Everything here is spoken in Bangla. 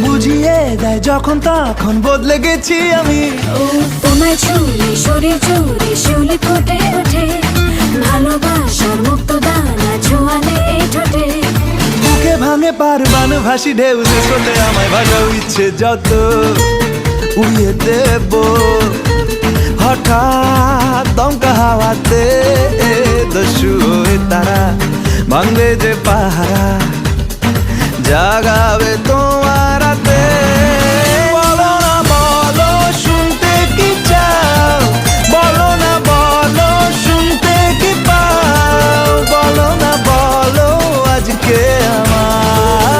বুঝিয়ে দেয় যখন তখন বদলে গেছি আমি। ও তোমায় ছুঁলে শরীর জুড়ে শিউলি ফুটে ওঠে, ভালোবাসার মুক্ত দানা ছোঁয়ালে এই ঠোঁটে। বুকে ভাঙে পারবান ভাসি ঢেউ, শেষ হলে আমায় ভাসাও ইচ্ছে যত উড়িয়ে দেব। হঠাৎ দমকা হাওয়াতে দস্যু হয়ে তারা ভাঙবে যে পাহারা, জাগাবে তোমার রাতে। বলো না বলো শুনতে কি চাও, বলো না বলো শুনতে কি পাও, বলো না বলো আজকে আমায়।